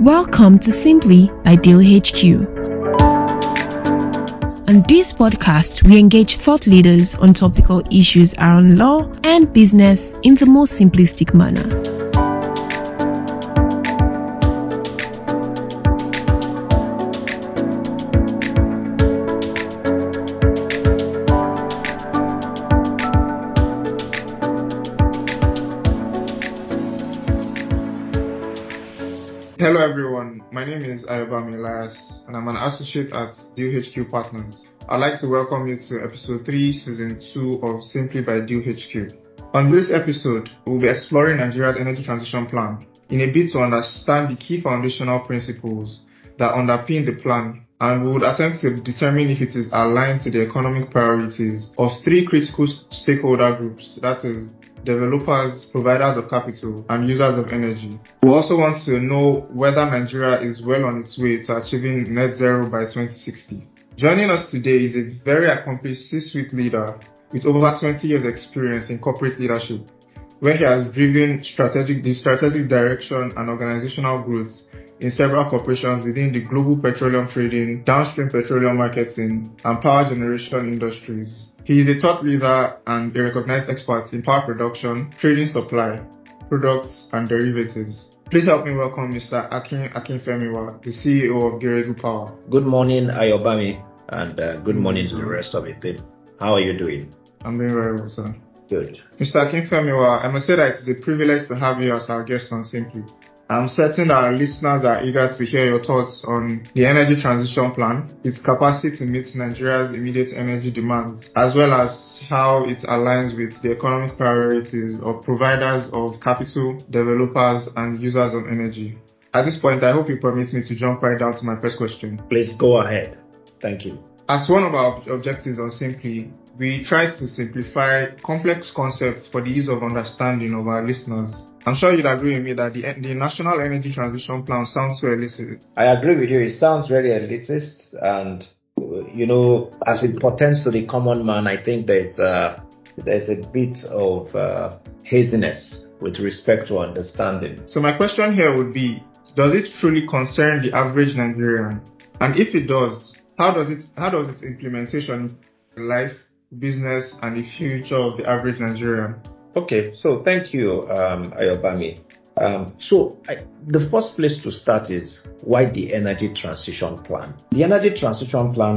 Welcome to Simply Ideal HQ. On this podcast, we engage thought leaders on topical issues around law and business in the most simplistic manner. Hello everyone, my name is Ayobami Elias and I'm an associate at DHQ Partners. I'd like to welcome you to episode 3, season 2 of Simply by DHQ. On this episode, we'll be exploring Nigeria's energy transition plan in a bid to understand the key foundational principles that underpin the plan, and we would attempt to determine if it is aligned to the economic priorities of 3 critical stakeholder groups, that is, developers, providers of capital, and users of energy. We also want to know whether Nigeria is well on its way to achieving net zero by 2060. Joining us today is a very accomplished C-suite leader with over 20 years experience in corporate leadership, where he has driven the strategic direction and organizational growth in several corporations within the global petroleum trading, downstream petroleum marketing, and power generation industries. He is a thought leader and a recognized expert in power production, trading supply, products, and derivatives. Please help me welcome Mr. Akin Akinfemiwa, the CEO of Geregu Power. Good morning, Ayobami, and good morning to the rest of the team. How are you doing? I'm doing very well, sir. Good. Mr. Akinfemiwa, I must say that it's a privilege to have you as our guest on Simply. I'm certain that our listeners are eager to hear your thoughts on the energy transition plan, its capacity to meet Nigeria's immediate energy demands, as well as how it aligns with the economic priorities of providers of capital, developers, and users of energy. At this point, I hope you permit me to jump right down to my first question. Please go ahead. Thank you. As one of our objectives on Simply, we try to simplify complex concepts for the ease of understanding of our listeners. I'm sure you'd agree with me that the National Energy Transition Plan sounds so elitist. I agree with you. It sounds very elitist, and as it pertains to the common man, I think there's a bit of haziness with respect to understanding. So my question here would be, does it truly concern the average Nigerian? And if it does, how does its implementation in life, business, and the future of the average Nigerian? Okay, so thank you, Ayobami. The first place to start is why the energy transition plan. The energy transition plan,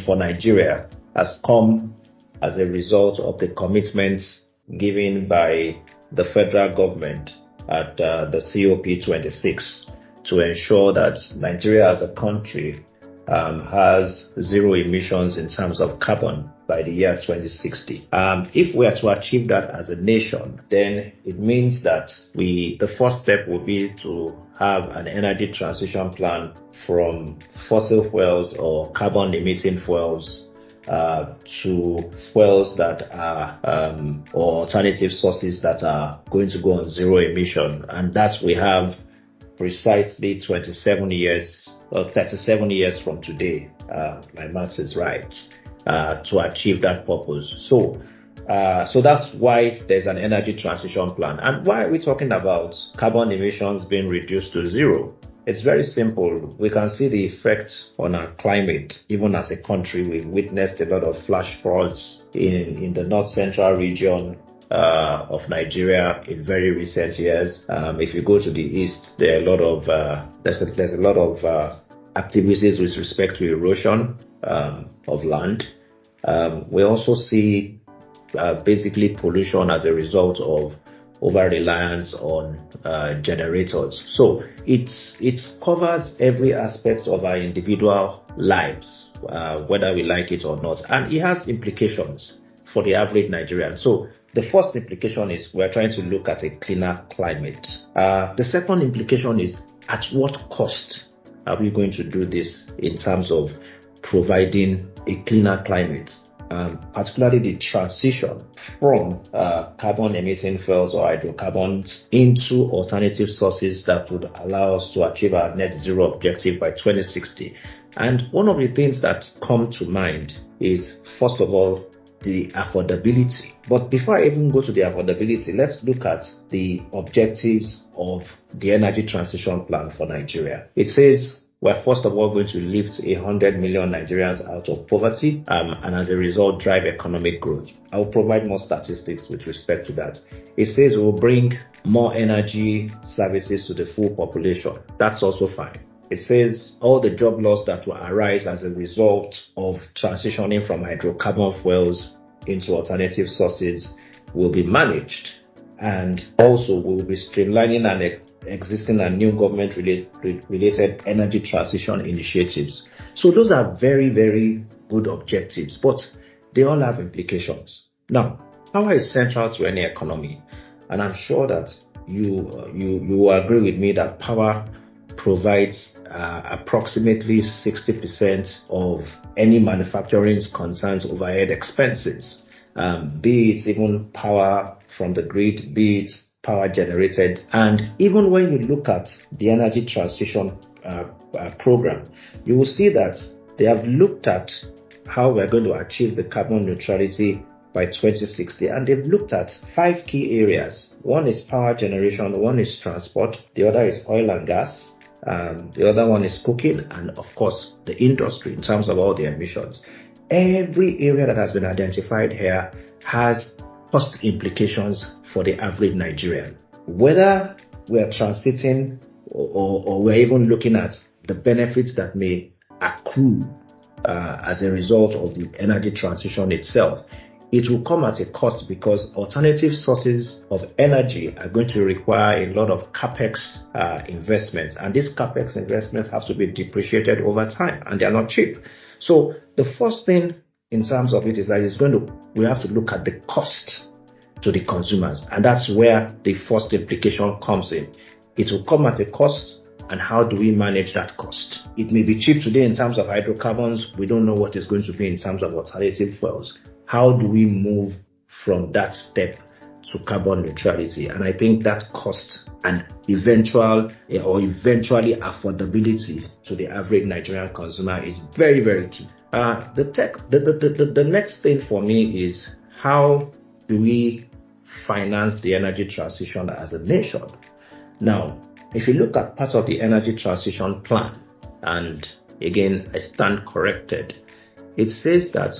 for Nigeria, has come as a result of the commitments given by the federal government at the COP26 to ensure that Nigeria as a country has zero emissions in terms of carbon by the year 2060. If we are to achieve that as a nation, then it means that the first step will be to have an energy transition plan from fossil fuels or carbon emitting fuels to fuels that are or alternative sources that are going to go on zero emission, and that we have precisely 37 years from today, my maths is right, to achieve that purpose. So that's why there's an energy transition plan. And why are we talking about carbon emissions being reduced to zero? It's very simple. We can see the effect on our climate. Even as a country, we've witnessed a lot of flash floods in the north central region of Nigeria in very recent years. If you go to the east, there's a lot of activities with respect to erosion of land. We also see basically pollution as a result of over-reliance on generators. So it covers every aspect of our individual lives, whether we like it or not, and it has implications for the average Nigerian. So the first implication is we're trying to look at a cleaner climate. The second implication is, at what cost are we going to do this in terms of providing a cleaner climate? Particularly the transition from carbon emitting fuels or hydrocarbons into alternative sources that would allow us to achieve our net zero objective by 2060. And one of the things that come to mind is, first of all, the affordability. But before I even go to the affordability, let's look at the objectives of the energy transition plan for Nigeria. It says we're first of all going to lift 100 million Nigerians out of poverty and as a result drive economic growth. I will provide more statistics with respect to that. It says we'll bring more energy services to the full population. That's also fine. It says all the job loss that will arise as a result of transitioning from hydrocarbon fuels into alternative sources will be managed. And also we will be streamlining an existing and new government related energy transition initiatives. So those are very, very good objectives, but they all have implications. Now, power is central to any economy, and I'm sure that you will agree with me that power provides approximately 60% of any manufacturing's concerns overhead expenses, be it even power from the grid, be it power generated. And even when you look at the energy transition program, you will see that they have looked at how we're going to achieve the carbon neutrality by 2060, and they've looked at 5 key areas. One is power generation, one is transport, the other is oil and gas, the other one is cooking, and of course the industry in terms of all the emissions. Every area that has been identified here has cost implications for the average Nigerian. Whether we are transiting or we're even looking at the benefits that may accrue as a result of the energy transition itself, it will come at a cost because alternative sources of energy are going to require a lot of capex investments, and these capex investments have to be depreciated over time, and they are not cheap. So the first thing in terms of it is that we have to look at the cost to the consumers, and that's where the first implication comes in. It will come at a cost, and how do we manage that cost? It may be cheap today in terms of hydrocarbons. We don't know what it's going to be in terms of alternative fuels. How do we move from that step to carbon neutrality? And I think that cost and eventually affordability to the average Nigerian consumer is very, very key. The next thing for me is how do we finance the energy transition as a nation? Now, if you look at part of the energy transition plan, and again, I stand corrected, it says that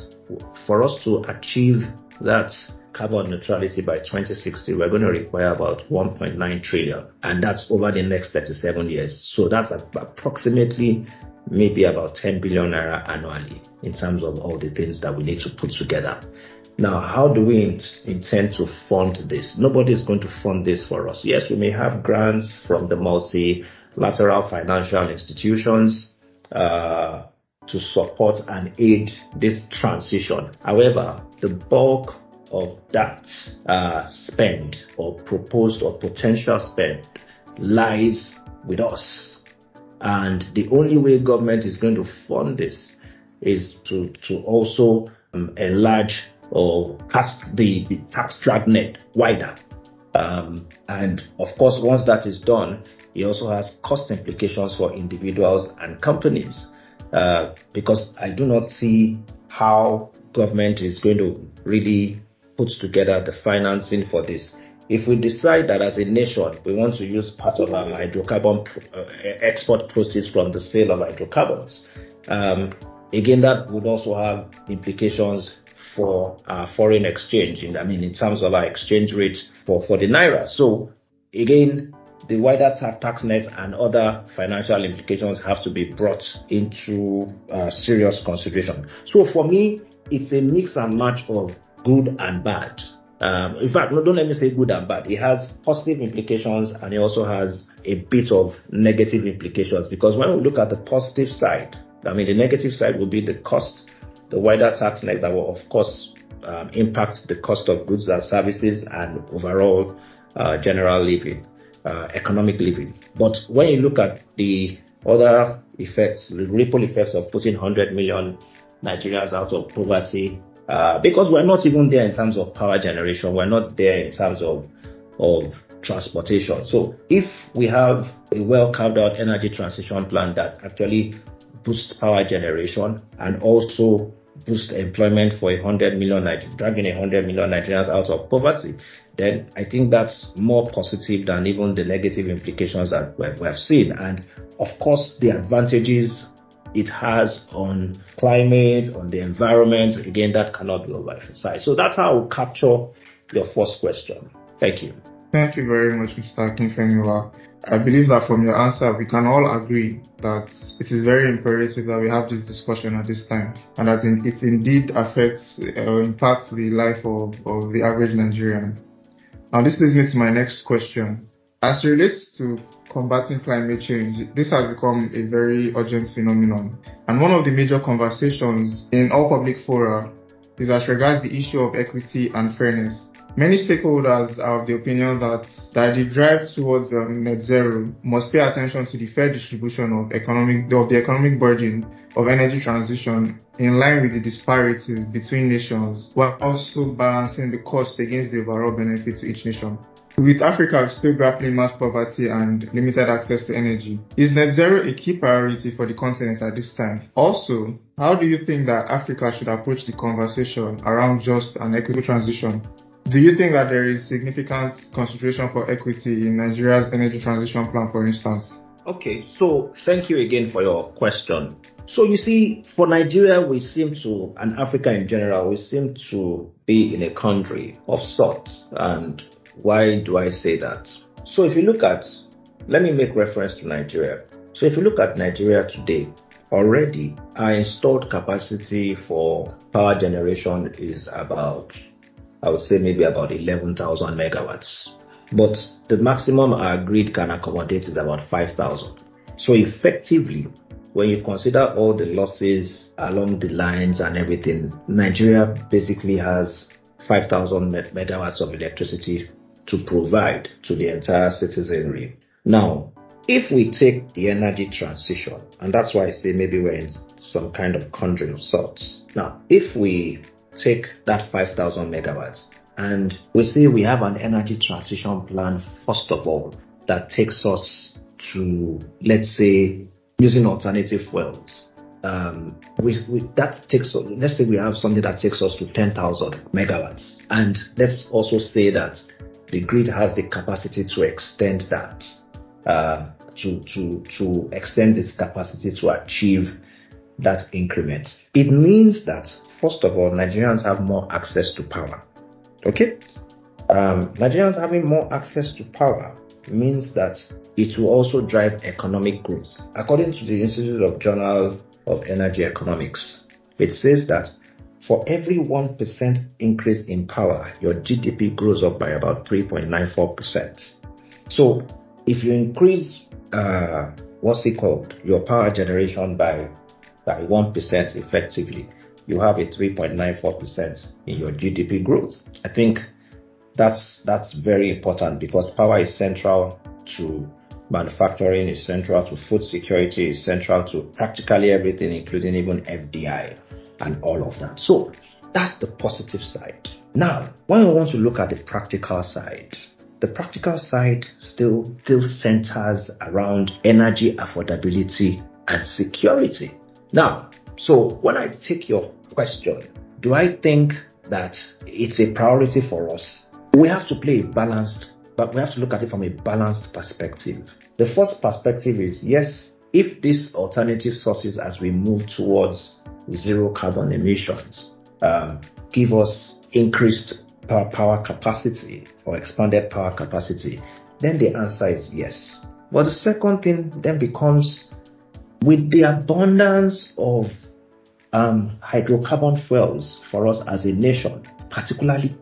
for us to achieve that carbon neutrality by 2060, we're going to require about 1.9 trillion, and that's over the next 37 years. So that's approximately maybe about 10 billion naira annually in terms of all the things that we need to put together. Now, how do we intend to fund this? Nobody is going to fund this for us. Yes, we may have grants from the multilateral financial institutions to support and aid this transition. However, the bulk of that spend or proposed or potential spend lies with us. And the only way government is going to fund this is to also enlarge or cast the tax dragnet wider. And of course, once that is done, it also has cost implications for individuals and companies. Because I do not see how government is going to really put together the financing for this. If we decide that as a nation we want to use part of our hydrocarbon export proceeds from the sale of hydrocarbons, again, that would also have implications for our foreign exchange, in terms of our exchange rate for the naira. So again, the wider tax net and other financial implications have to be brought into serious consideration. So for me, it's a mix and match of good and bad. In fact, don't let me say good and bad. It has positive implications and it also has a bit of negative implications, because when we look at the positive side, the negative side will be the cost, the wider tax net that will of course impact the cost of goods and services and overall general living. Economic living. But when you look at the other effects, the ripple effects of putting 100 million Nigerians out of poverty, because we're not even there in terms of power generation, we're not there in terms of transportation. So if we have a well carved out energy transition plan that actually boosts power generation and also boost employment for 100 million Nigerians, dragging 100 million Nigerians out of poverty, then I think that's more positive than even the negative implications that we have seen. And of course, the advantages it has on climate, on the environment, again, that cannot be overemphasized. So that's how I will capture your first question. Thank you. Thank you very much, Mr. Akinfemiwa. I believe that from your answer, we can all agree that it is very imperative that we have this discussion at this time, and that it indeed affects or impacts the life of the average Nigerian. Now, this leads me to my next question. As it relates to combating climate change, this has become a very urgent phenomenon. And one of the major conversations in all public fora is as regards the issue of equity and fairness. Many stakeholders are of the opinion that the drive towards net zero must pay attention to the fair distribution of the economic burden of energy transition in line with the disparities between nations, while also balancing the cost against the overall benefit to each nation. With Africa still grappling mass poverty and limited access to energy, is net zero a key priority for the continent at this time? Also, how do you think that Africa should approach the conversation around just and equitable transition? Do you think that there is significant consideration for equity in Nigeria's energy transition plan, for instance? Okay, so thank you again for your question. So you see, for Nigeria, and Africa in general, we seem to be in a country of sorts. And why do I say that? So if you look at, let me make reference to Nigeria. So if you look at Nigeria today, already our installed capacity for power generation is about, I would say maybe about 11,000 megawatts. But the maximum our grid can accommodate is about 5,000. So effectively, when you consider all the losses along the lines and everything, Nigeria basically has 5,000 megawatts of electricity to provide to the entire citizenry. Now, if we take the energy transition, and that's why I say maybe we're in some kind of country of sorts. Now, if we take that 5,000 megawatts and we say we have an energy transition plan, first of all, that takes us to, let's say, using alternative fuels. Let's say we have something that takes us to 10,000 megawatts. And let's also say that the grid has the capacity to extend that, to extend its capacity to achieve that increment. It means that, first of all, Nigerians have more access to power. Okay? Nigerians having more access to power means that it will also drive economic growth. According to the Institute of Journal of Energy Economics, it says that for every 1% increase in power, your GDP grows up by about 3.94%. So if you increase your power generation by 1% effectively, you have a 3.94% in your GDP growth. I think that's very important because power is central to manufacturing, is central to food security, is central to practically everything, including even FDI and all of that. So that's the positive side. Now, when we want to look at the practical side still centers around energy affordability and security. Now, so when I take your question, do I think that it's a priority for us? We have to but we have to look at it from a balanced perspective. The first perspective is, yes, if these alternative sources, as we move towards zero carbon emissions, give us increased power capacity or expanded power capacity, then the answer is yes. But the second thing then becomes, with the abundance of hydrocarbon fuels for us as a nation, particularly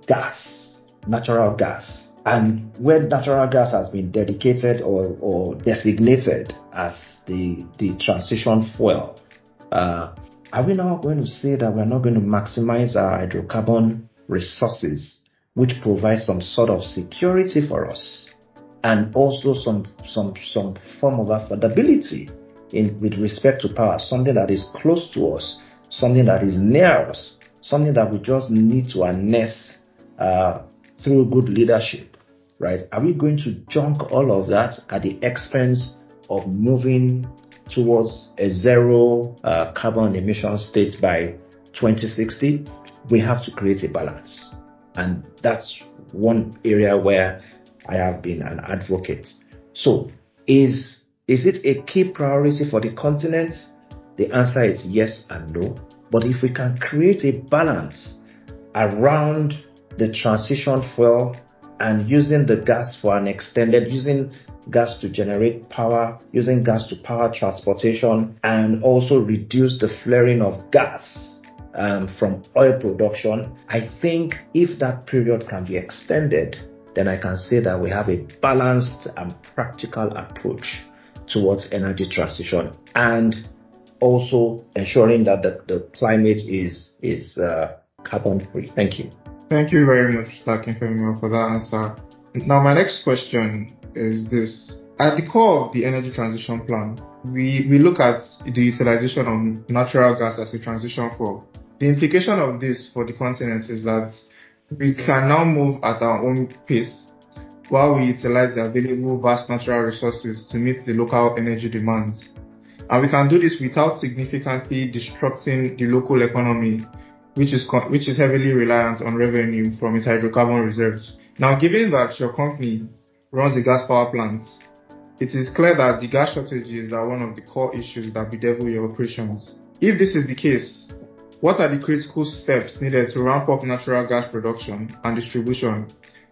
natural gas, and where natural gas has been dedicated or designated as the transition fuel, are we now going to say that we're not going to maximize our hydrocarbon resources, which provide some sort of security for us and also some form of affordability with respect to power, something that is close to us, something that is near us, something that we just need to harness through good leadership, right? Are we going to junk all of that at the expense of moving towards a zero carbon emission state by 2060, we have to create a balance. And that's one area where I have been an advocate. So, is it a key priority for the continent? The answer is yes and no. But if we can create a balance around the transition fuel and using the gas for an extended, using gas to generate power, using gas to power transportation, and also reduce the flaring of gas from oil production, I think if that period can be extended, then I can say that we have a balanced and practical approach towards energy transition and also ensuring that the climate is carbon free. Thank you. Thank you very much, Mr. Akinfemiwa, for that answer. Now, my next question is this. At the core of the energy transition plan, we look at the utilization of natural gas as a transition fuel. The implication of this for the continent is that we can now move at our own pace while we utilize the available vast natural resources to meet the local energy demands. And we can do this without significantly disrupting the local economy, which is heavily reliant on revenue from its hydrocarbon reserves. Now, given that your company runs a gas power plant, it is clear that the gas shortages are one of the core issues that bedevil your operations. If this is the case, what are the critical steps needed to ramp up natural gas production and distribution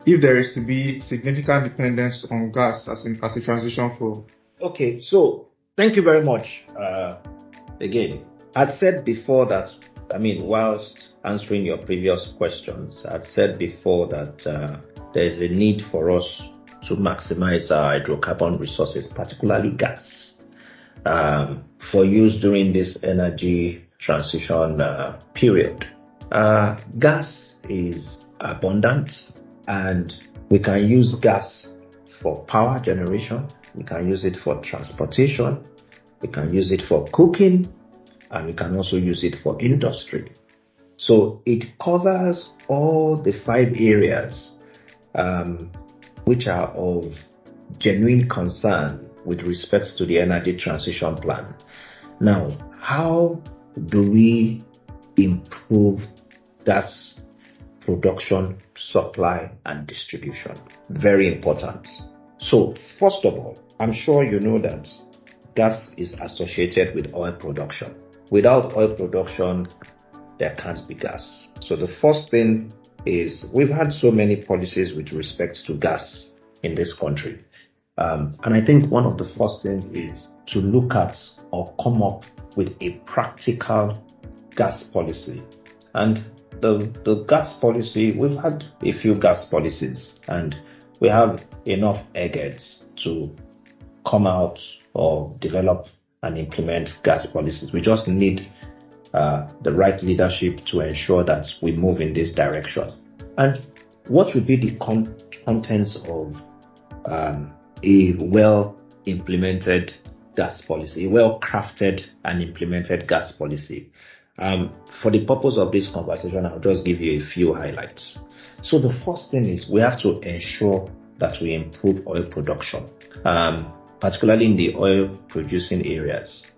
if there is to be significant dependence on gas as a transition fuel? Okay, so thank you very much. Again, I'd said before that, whilst answering your previous questions, I'd said before that there is a need for us to maximize our hydrocarbon resources, particularly gas, for use during this energy transition period. Gas is abundant and we can use gas for power generation, we can use it for transportation, we can use it for cooking, and we can also use it for industry. So it covers all the 5 areas which are of genuine concern with respect to the energy transition plan. Now, how do we improve gas production, supply, and distribution? Very important. So, first of all, I'm sure you know that gas is associated with oil production. Without oil production, there can't be gas. So the first thing is we've had so many policies with respect to gas in this country. And I think one of the first things is to look at or come up with a practical gas policy. And the gas policy, we've had a few gas policies and we have enough eggheads to come out or develop and implement gas policies. We just need the right leadership to ensure that we move in this direction. And what would be the contents of a well-implemented gas policy, a well-crafted and implemented gas policy? For the purpose of this conversation, I'll just give you a few highlights. So the first thing is we have to ensure that we improve oil production, particularly in the oil producing areas.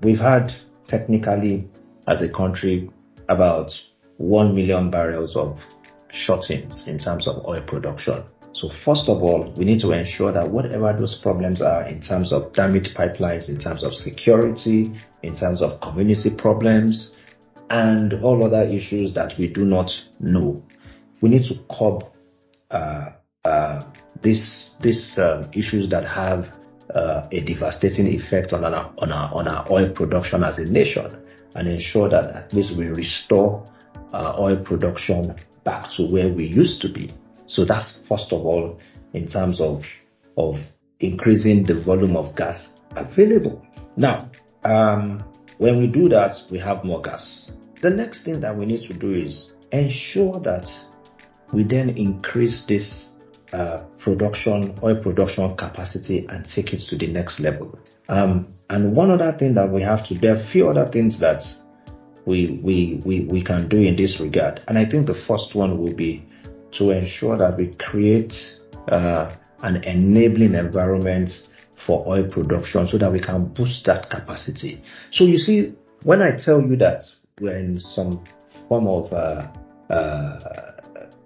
We've had technically as a country about 1 million barrels of shut-ins in terms of oil production. So first of all, we need to ensure that whatever those problems are in terms of damaged pipelines, in terms of security, in terms of community problems, and all other issues that we do not know, we need to curb these issues that have a devastating effect on our oil production as a nation, and ensure that at least we restore oil production back to where we used to be. So that's first of all in terms of increasing the volume of gas available. Now, when we do that, we have more gas. The next thing that we need to do is ensure that we then increase this oil production capacity and take it to the next level. And one other thing that we have to, there are a few other things that we can do in this regard. And I think the first one will be to ensure that we create an enabling environment for oil production so that we can boost that capacity. So you see, when I tell you that we're in some form of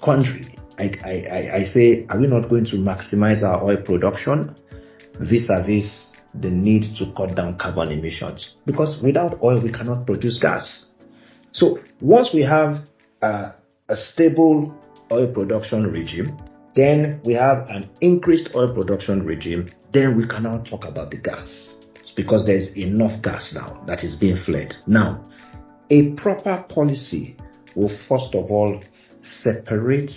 country. I say, are we not going to maximize our oil production vis-à-vis the need to cut down carbon emissions? Because without oil, we cannot produce gas. So once we have a stable oil production regime, then we have an increased oil production regime, then we can now talk about the gas, because there's enough gas now that is being flared. Now, a proper policy will first of all separate,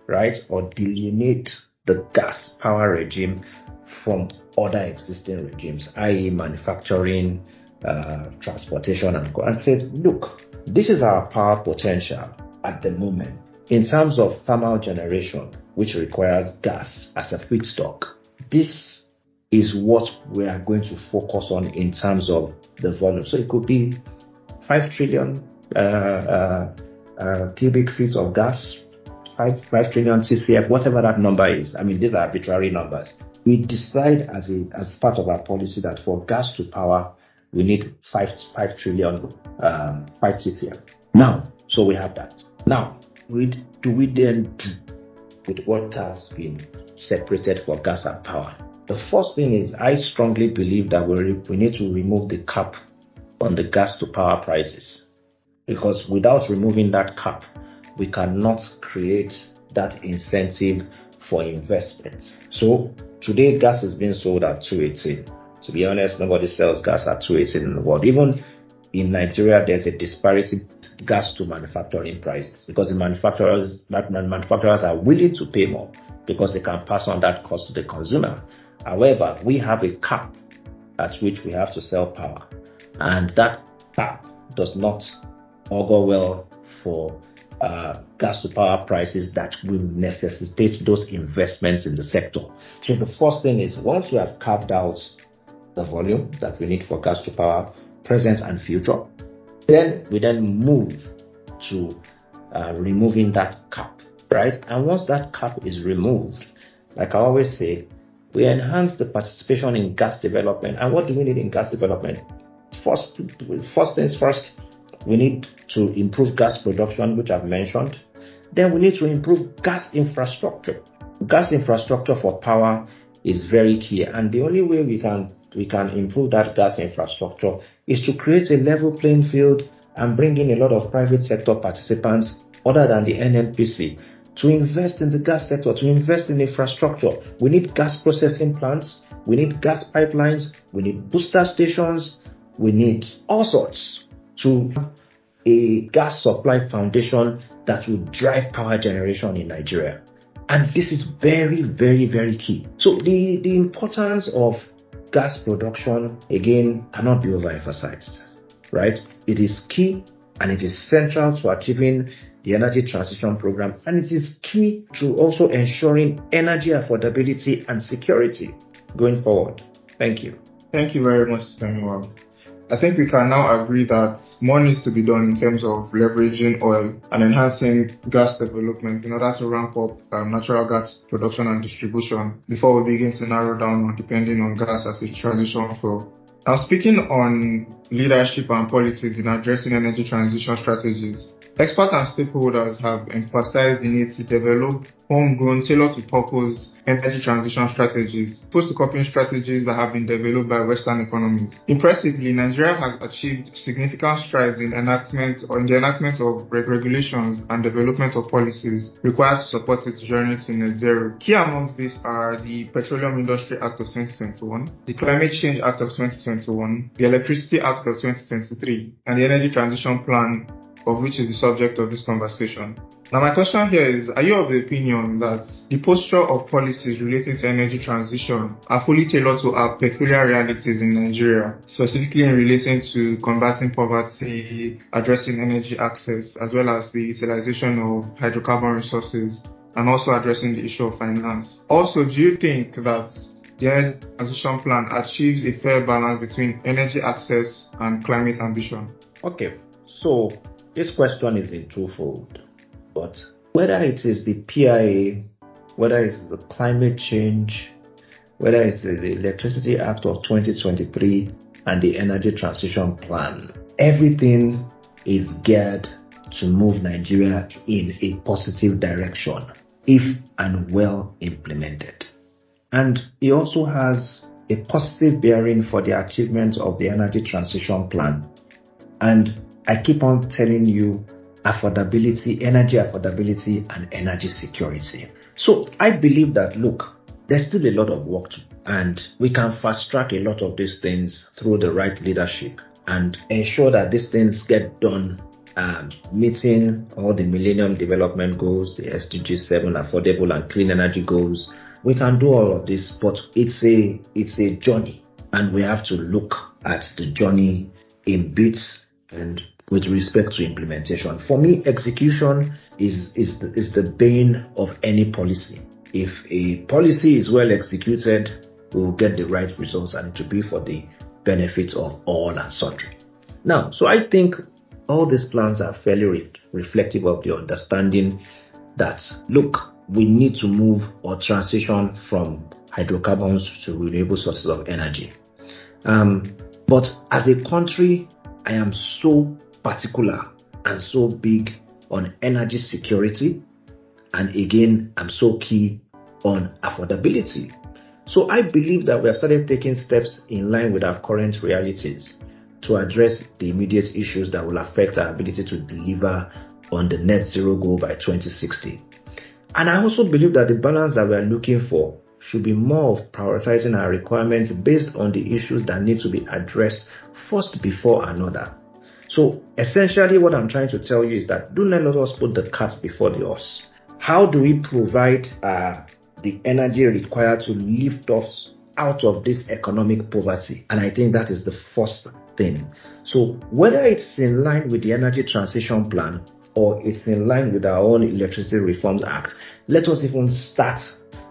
right, or delineate the gas power regime from other existing regimes, i.e. manufacturing, transportation, and say, look, this is our power potential at the moment in terms of thermal generation, which requires gas as a feedstock. This is what we are going to focus on in terms of the volume. So it could be 5 trillion cubic feet of gas, 5 trillion TCF, whatever that number is. I mean, these are arbitrary numbers. We decide as part of our policy that for gas to power, we need 5 trillion 5 TCF. Now, so we have that. Now, do we then do with what has been separated for gas and power? The first thing is, I strongly believe that we need to remove the cap on the gas to power prices, because without removing that cap, we cannot create that incentive for investments. So today, gas is being sold at 218. To be honest, nobody sells gas at 218 in the world. Even in Nigeria, there's a disparity gas to manufacturing prices, because the manufacturers are willing to pay more because they can pass on that cost to the consumer. However, we have a cap at which we have to sell power, and that cap does not augur well for gas to power prices that will necessitate those investments in the sector. So the first thing is, once we have carved out the volume that we need for gas to power, present and future, then we move to removing that cap, right? And once that cap is removed, like I always say, we enhance the participation in gas development. And what do we need in gas development? First things first, we need to improve gas production, which I've mentioned. Then we need to improve gas infrastructure. Gas infrastructure for power is very key, and the only way we can improve that gas infrastructure is to create a level playing field and bring in a lot of private sector participants other than the NNPC to invest in the gas sector, to invest in infrastructure. We need gas processing plants, we need gas pipelines, we need booster stations, we need all sorts to have a gas supply foundation that will drive power generation in Nigeria. And this is very, very, very key. So the importance of gas production, again, cannot be overemphasized, right? It is key, and it is central to achieving the energy transition program, and it is key to also ensuring energy affordability and security going forward. Thank you. Thank you very much, Femiwa. I think we can now agree that more needs to be done in terms of leveraging oil and enhancing gas development in order to ramp up natural gas production and distribution before we begin to narrow down on depending on gas as a transition fuel. Now, speaking on leadership and policies in addressing energy transition strategies, experts and stakeholders have emphasized the need to develop homegrown, tailored-to-purpose energy transition strategies, post-coupling strategies that have been developed by Western economies. Impressively, Nigeria has achieved significant strides in the enactment of regulations and development of policies required to support its journey to net zero. Key amongst these are the Petroleum Industry Act of 2021, the Climate Change Act of 2021, the Electricity Act of 2023, and the Energy Transition Plan, of which is the subject of this conversation. Now, my question here is, are you of the opinion that the posture of policies relating to energy transition are fully tailored to our peculiar realities in Nigeria, specifically in relation to combating poverty, addressing energy access, as well as the utilization of hydrocarbon resources, and also addressing the issue of finance? Also, do you think that the Energy Transition Plan achieves a fair balance between energy access and climate ambition? Okay, so this question is in twofold, but whether it is the PIA, whether it is the climate change, whether it's the Electricity Act of 2023 and the Energy Transition Plan, everything is geared to move Nigeria in a positive direction if and well implemented. And it also has a positive bearing for the achievement of the energy transition plan. And I keep on telling you, affordability, energy affordability, and energy security. So I believe that, look, there's still a lot of work to do, and we can fast track a lot of these things through the right leadership and ensure that these things get done, meeting all the Millennium Development Goals, the SDG 7 affordable and clean energy goals. We can do all of this, but it's a journey, and we have to look at the journey in bits and with respect to implementation. For me, execution is the bane of any policy. If a policy is well executed, we will get the right results, and it will be for the benefit of all and sundry. Now, so I think all these plans are fairly reflective of the understanding that, look, we need to move or transition from hydrocarbons to renewable sources of energy. But as a country, I am so particular and so big on energy security. And again, I'm so key on affordability. So I believe that we have started taking steps in line with our current realities to address the immediate issues that will affect our ability to deliver on the net zero goal by 2060. And I also believe that the balance that we are looking for should be more of prioritizing our requirements based on the issues that need to be addressed first before another. So essentially what I'm trying to tell you is that do not let us put the cart before the horse. How do we provide the energy required to lift us out of this economic poverty? And I think that is the first thing. So whether it's in line with the Energy Transition Plan or it's in line with our own Electricity Reforms Act, let us even start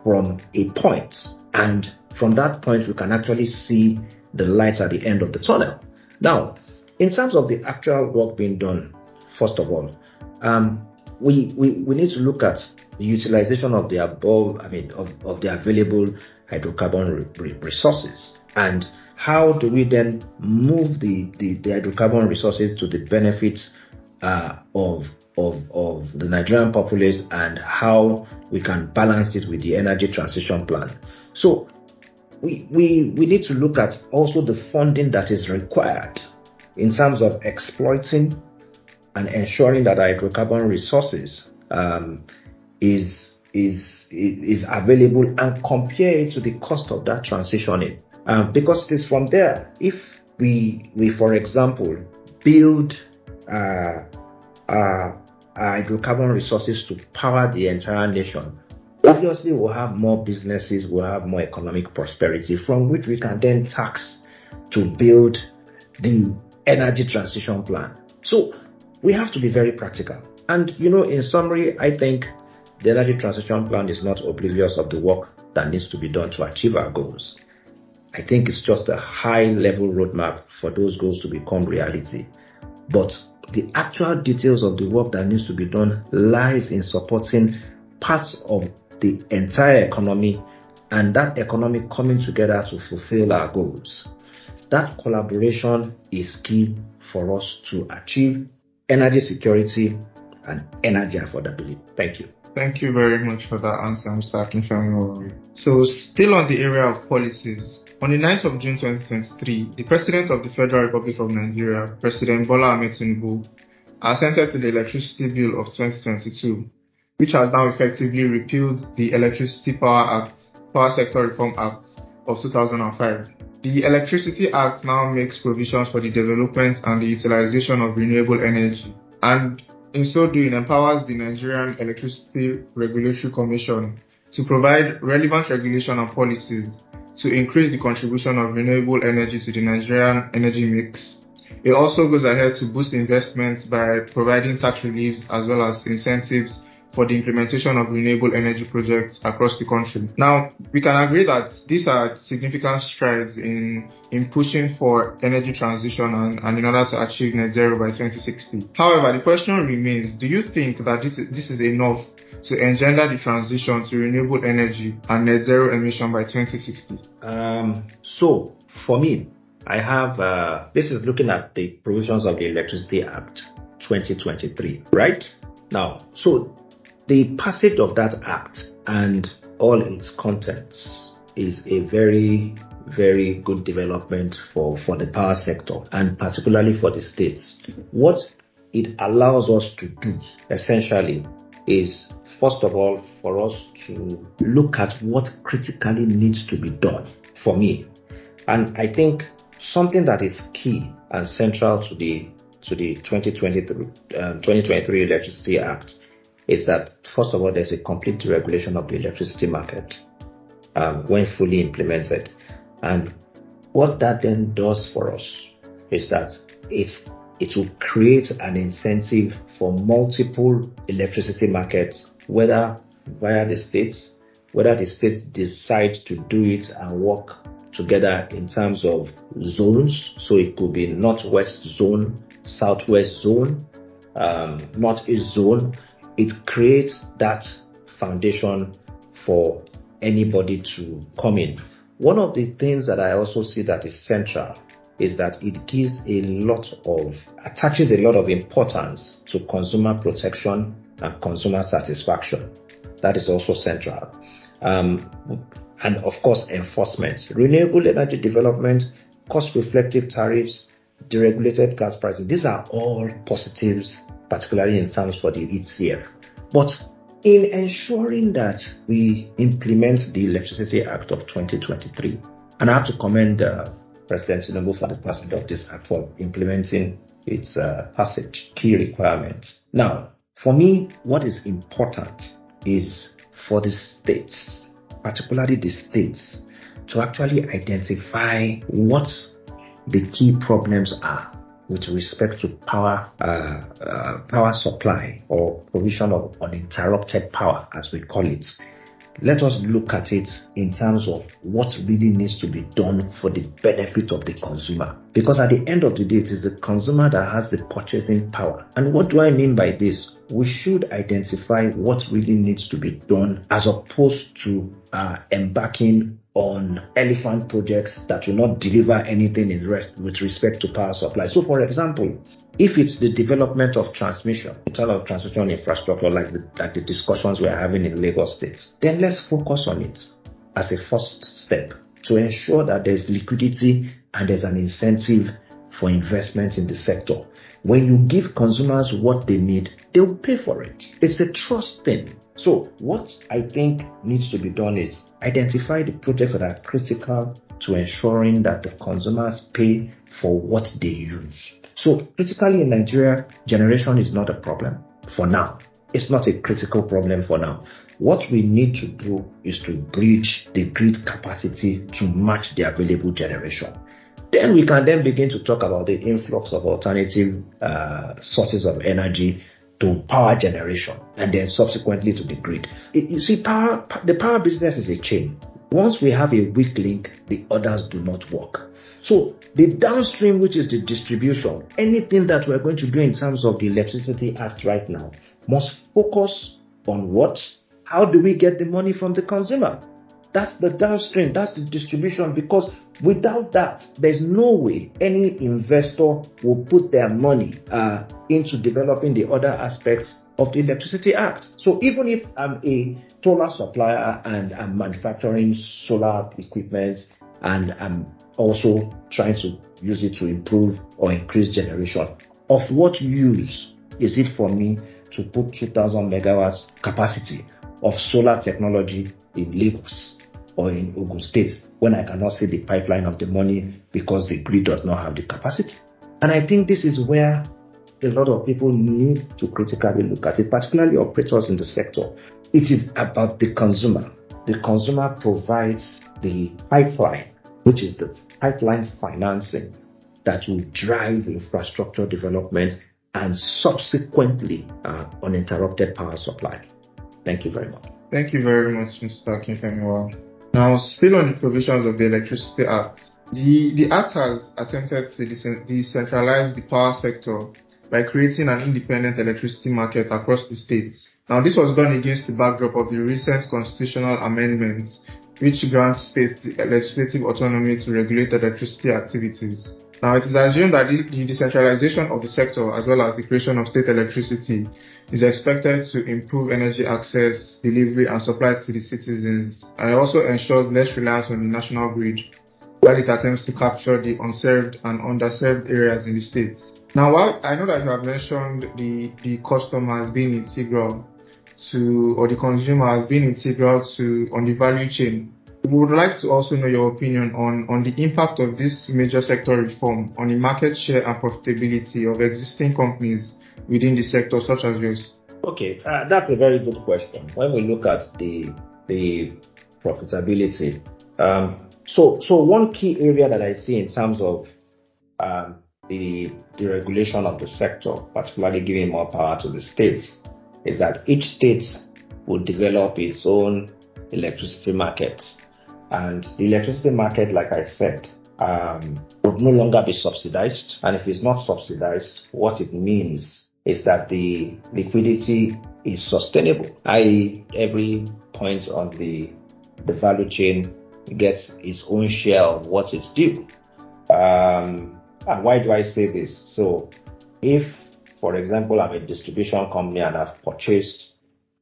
from a point. And from that point, we can actually see the light at the end of the tunnel. Now, in terms of the actual work being done, first of all, we need to look at the utilization of the of the available hydrocarbon resources, and how do we then move the hydrocarbon resources to the benefit of the Nigerian populace, and how we can balance it with the energy transition plan. So we need to look at also the funding that is required in terms of exploiting and ensuring that hydrocarbon resources is available, and compare it to the cost of that transitioning. Because it is from there, if we for example build hydrocarbon resources to power the entire nation, obviously we'll have more businesses, we'll have more economic prosperity, from which we can then tax to build the energy transition plan. So we have to be very practical. And in summary, I think the energy transition plan is not oblivious of the work that needs to be done to achieve our goals. I think it's just a high-level roadmap for those goals to become reality. But the actual details of the work that needs to be done lies in supporting parts of the entire economy, and that economy coming together to fulfill our goals. That collaboration is key for us to achieve energy security and energy affordability. Thank you. Thank you very much for that answer, Mr. Akinfemiwa. So, still on the area of policies, on the 9th of June 2023, the President of the Federal Republic of Nigeria, President Bola Ahmed Tinubu, assented to the Electricity Bill of 2022, which has now effectively repealed the Electricity Power Sector Reform Act of 2005. The Electricity Act now makes provisions for the development and the utilization of renewable energy, and in so doing empowers the Nigerian Electricity Regulatory Commission to provide relevant regulation and policies to increase the contribution of renewable energy to the Nigerian energy mix. It also goes ahead to boost investments by providing tax reliefs as well as incentives for the implementation of renewable energy projects across the country. Now, we can agree that these are significant strides in pushing for energy transition and in order to achieve net zero by 2060. However, the question remains, do you think that this is enough to engender the transition to renewable energy and net zero emission by 2060? So, for me, I have, this is looking at the provisions of the Electricity Act. 2023, right? Now, so the passage of that act and all its contents is a very, very good development for the power sector, and particularly for the states. What it allows us to do essentially is, first of all, for us to look at what critically needs to be done for me. And I think something that is key and central to the 2023 Electricity Act is that, first of all, there's a complete deregulation of the electricity market when fully implemented. And what that then does for us is that it will create an incentive for multiple electricity markets, whether via the states, whether the states decide to do it and work together in terms of zones. So it could be northwest zone, southwest zone, northeast zone. It creates that foundation for anybody to come in. One of the things that I also see that is central is that it attaches a lot of importance to consumer protection and consumer satisfaction. That is also central. And of course, enforcement, renewable energy development, cost-reflective tariffs, deregulated gas pricing. These are all positives, particularly in terms for the ETF. But in ensuring that we implement the Electricity Act of 2023, and I have to commend President Tinubu for the passage of this act for implementing its passage key requirements. Now, for me, what is important is for the states, particularly the states, to actually identify what the key problems are with respect to power supply or provision of uninterrupted power, as we call it. Let us look at it in terms of what really needs to be done for the benefit of the consumer. Because at the end of the day, it is the consumer that has the purchasing power. And what do I mean by this? We should identify what really needs to be done as opposed to embarking on elephant projects that will not deliver anything with respect to power supply. So, for example, if it's the development of transmission, in terms of transmission infrastructure, like the discussions we're having in Lagos State, then let's focus on it as a first step to ensure that there's liquidity and there's an incentive for investment in the sector. When you give consumers what they need, they'll pay for it. It's a trust thing. So what I think needs to be done is identify the projects that are critical to ensuring that the consumers pay for what they use. So critically in Nigeria, generation is not a problem for now. It's not a critical problem for now. What we need to do is to bridge the grid capacity to match the available generation. Then we can then begin to talk about the influx of alternative sources of energy to power generation and then subsequently to the grid. You see, the power business is a chain. Once we have a weak link, the others do not work. So the downstream, which is the distribution, anything that we're going to do in terms of the Electricity Act right now must focus on what? How do we get the money from the consumer? That's the downstream, that's the distribution, because without that, there's no way any investor will put their money into developing the other aspects of the Electricity Act. So even if I'm a solar supplier and I'm manufacturing solar equipment and I'm also trying to use it to improve or increase generation, of what use is it for me to put 2,000 megawatts capacity of solar technology in Lagos or in Ogun State when I cannot see the pipeline of the money because the grid does not have the capacity? And I think this is where a lot of people need to critically look at it, particularly operators in the sector. It is about the consumer. The consumer provides the pipeline, which is the pipeline financing that will drive infrastructure development and subsequently uninterrupted power supply. Thank you very much. Thank you very much, Mr. Akinfemiwa. Now, still on the provisions of the Electricity Act, the Act has attempted to decentralize the power sector by creating an independent electricity market across the states. Now, this was done against the backdrop of the recent constitutional amendments, which grants states the legislative autonomy to regulate electricity activities. Now, it is assumed that the decentralization of the sector as well as the creation of state electricity is expected to improve energy access, delivery and supply to the citizens, and it also ensures less reliance on the national grid while it attempts to capture the unserved and underserved areas in the states. Now, while I know that you have mentioned the customer as being integral to, or the consumer as being integral to, on the value chain, we would like to also know your opinion on the impact of this major sector reform on the market share and profitability of existing companies within the sector, such as yours. Okay, that's a very good question. When we look at the profitability, so one key area that I see in terms of the deregulation of the sector, particularly giving more power to the states, is that each state will develop its own electricity market. And the electricity market, like I said, would no longer be subsidized. And if it's not subsidized, what it means is that the liquidity is sustainable, i.e., every point on the value chain gets its own share of what is due. And why do I say this? So if, for example, I'm a distribution company and I've purchased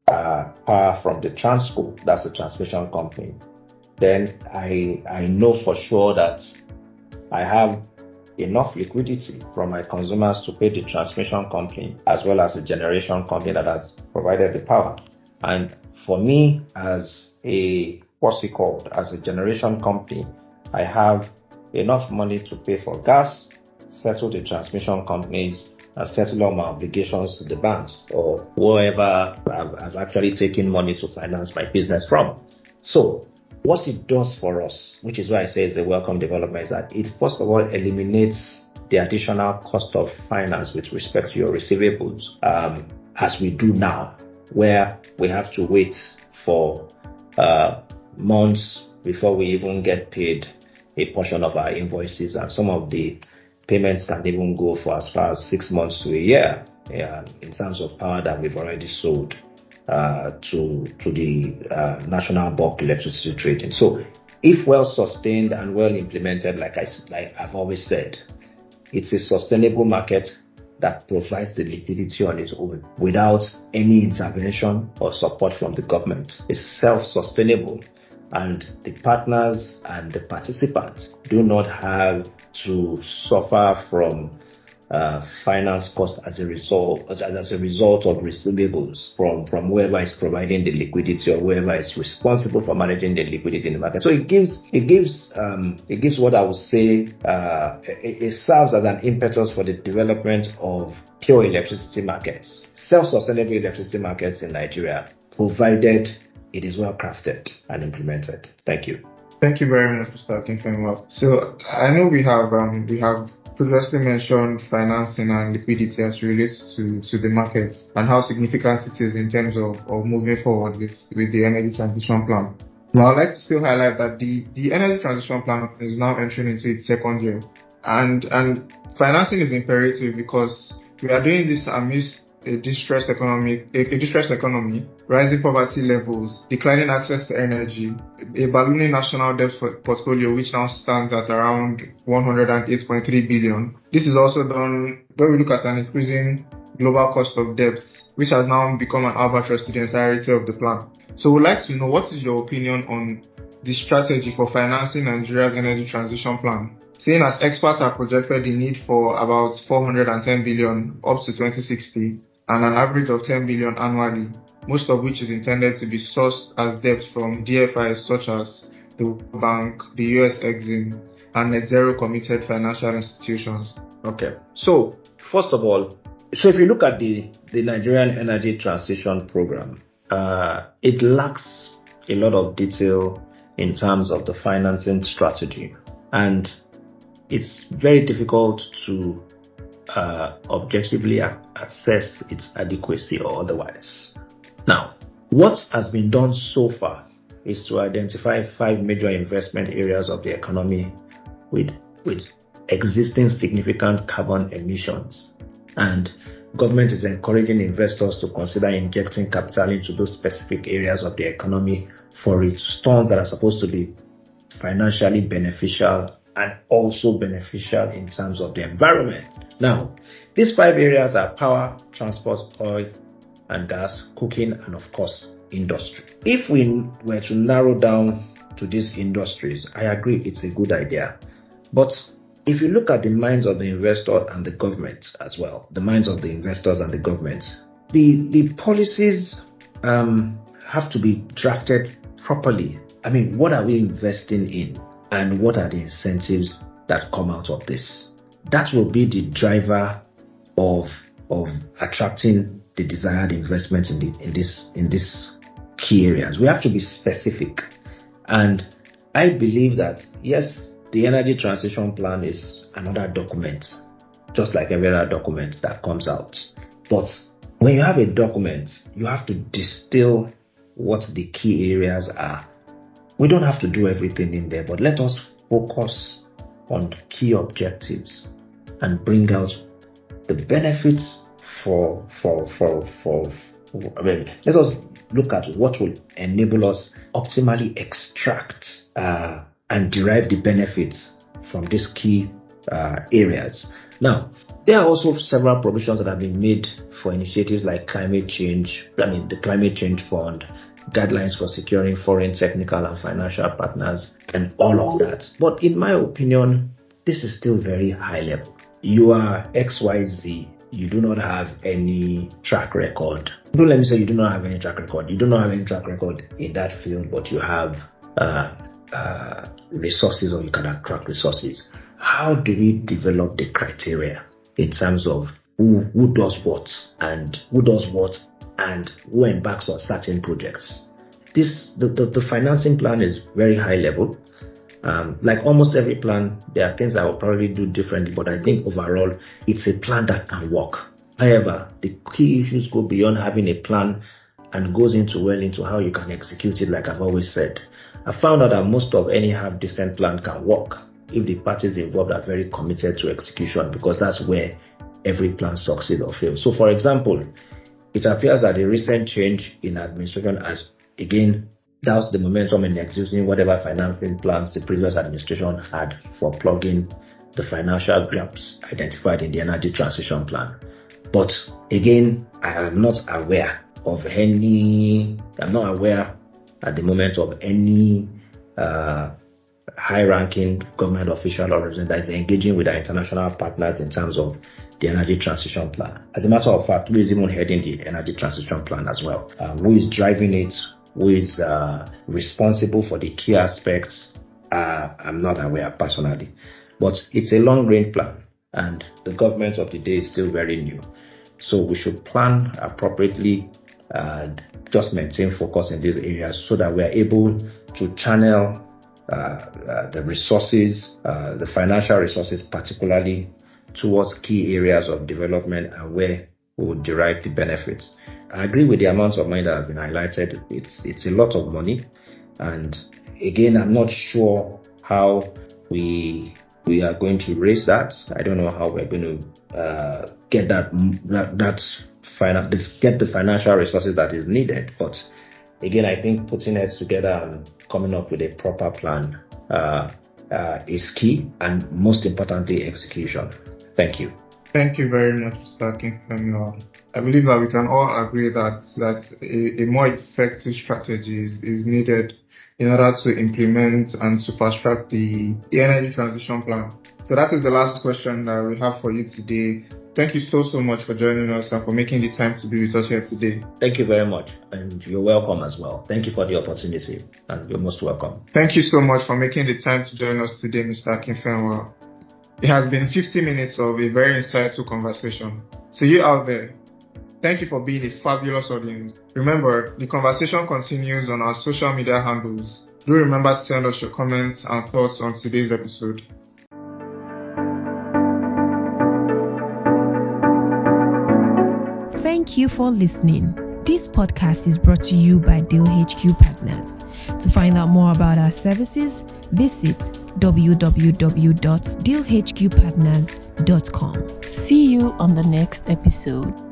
power from the Transco, that's the transmission company, then I know for sure that I have enough liquidity from my consumers to pay the transmission company as well as the generation company that has provided the power. And for me, as a generation company, I have enough money to pay for gas, settle the transmission companies, and settle all my obligations to the banks or whoever I've actually taken money to finance my business from. So what it does for us, which is why I say it's a welcome development, is that it first of all eliminates the additional cost of finance with respect to your receivables, as we do now, where we have to wait for months before we even get paid a portion of our invoices, and some of the payments can even go for as far as 6 months to a year in terms of power that we've already sold to the national bulk electricity trading. So if well sustained and well implemented, like I've always said, it's a sustainable market that provides the liquidity on its own without any intervention or support from the government. It's self-sustainable, and the partners and the participants do not have to suffer from finance costs as a result of receivables from whoever is providing the liquidity or whoever is responsible for managing the liquidity in the market. So it gives what I would say it serves as an impetus for the development of pure electricity markets, self-sustainable electricity markets in Nigeria, provided it is well crafted and implemented. Thank you. Thank you very much, Mr. Akinfemiwa. So I know we have previously mentioned financing and liquidity as relates to the market and how significant it is in terms of moving forward with the energy transition plan. Now, I'd like to still highlight that the energy transition plan is now entering into its second year, and financing is imperative because we are doing this amidst a distressed economy, rising poverty levels, declining access to energy, a ballooning national debt portfolio which now stands at around 108.3 billion. This is also done when we look at an increasing global cost of debt, which has now become an albatross to the entirety of the plan. So we'd like to know, what is your opinion on the strategy for financing Nigeria's energy transition plan, seeing as experts have projected the need for about 410 billion up to 2060 and an average of 10 billion annually, most of which is intended to be sourced as debt from DFIs such as the World Bank, the US Exim, and net zero committed financial institutions. Okay. So, first of all, if you look at the Nigerian Energy Transition Program, it lacks a lot of detail in terms of the financing strategy, and it's very difficult to objectively assess its adequacy or otherwise. Now, what has been done so far is to identify 5 major investment areas of the economy with existing significant carbon emissions, and government is encouraging investors to consider injecting capital into those specific areas of the economy for returns that are supposed to be financially beneficial and also beneficial in terms of the environment. Now, these 5 areas are power, transport, oil and gas, cooking, and of course, industry. If we were to narrow down to these industries, I agree it's a good idea. But if you look at the minds of the investor and the government as well, the minds of the investors and the government, the policies have to be drafted properly. I mean, what are we investing in and what are the incentives that come out of this? That will be the driver of attracting the desired investment in this key areas. We have to be specific. And I believe that, yes, the energy transition plan is another document, just like every other document that comes out. But when you have a document, you have to distill what the key areas are. We don't have to do everything in there, but let us focus on key objectives and bring out the benefits let us look at what will enable us optimally extract and derive the benefits from these key areas. Now, there are also several provisions that have been made for initiatives like climate change, the Climate Change Fund, guidelines for securing foreign technical and financial partners, and all of that. But in my opinion, this is still very high level. You are XYZ, you do not have any track record. Don't let me say you do not have any track record. You do not have any track record in that field, but you have resources, or you can attract resources. How do we develop the criteria in terms of who does what and who embarks on certain projects? The financing plan is very high level. Like almost every plan, there are things I will probably do differently, but I think overall it's a plan that can work. However, the key issues go beyond having a plan and goes into how you can execute it. Like I've always said, I found out that most of any half-decent plan can work if the parties involved are very committed to execution, because that's where every plan succeeds or fails. So, for example, it appears that the recent change in administration has again doused the momentum in executing whatever financing plans the previous administration had for plugging the financial gaps identified in the energy transition plan. But again, I'm not aware at the moment of any high-ranking government official or representative that is engaging with our international partners in terms of the energy transition plan. As a matter of fact, who is even heading the energy transition plan as well? Who is driving it? Who is responsible for the key aspects? I'm not aware personally. But it's a long-range plan, and the government of the day is still very new. So we should plan appropriately and just maintain focus in these areas so that we are able to channel the resources, the financial resources particularly, towards key areas of development and where we will derive the benefits. I agree with the amount of money that has been highlighted. It's a lot of money, and again, I'm not sure how we are going to raise that. I don't know how we're going to get get the financial resources that is needed. But again, I think putting heads together and coming up with a proper plan is key, and most importantly, execution. Thank you. Thank you very much, Mr. Akinfemiwa. I believe that we can all agree that a more effective strategy is needed in order to implement and to fast-track the energy transition plan. So that is the last question that we have for you today. Thank you so much for joining us and for making the time to be with us here today. Thank you very much, and you're welcome as well. Thank you for the opportunity, and you're most welcome. Thank you so much for making the time to join us today, Mr. Akinfemiwa. It has been 50 minutes of a very insightful conversation. To you out there, thank you for being a fabulous audience. Remember, the conversation continues on our social media handles. Do remember to send us your comments and thoughts on today's episode. Thank you for listening. This podcast is brought to you by Deal HQ Partners. To find out more about our services, visit www.dealhqpartners.com. See you on the next episode.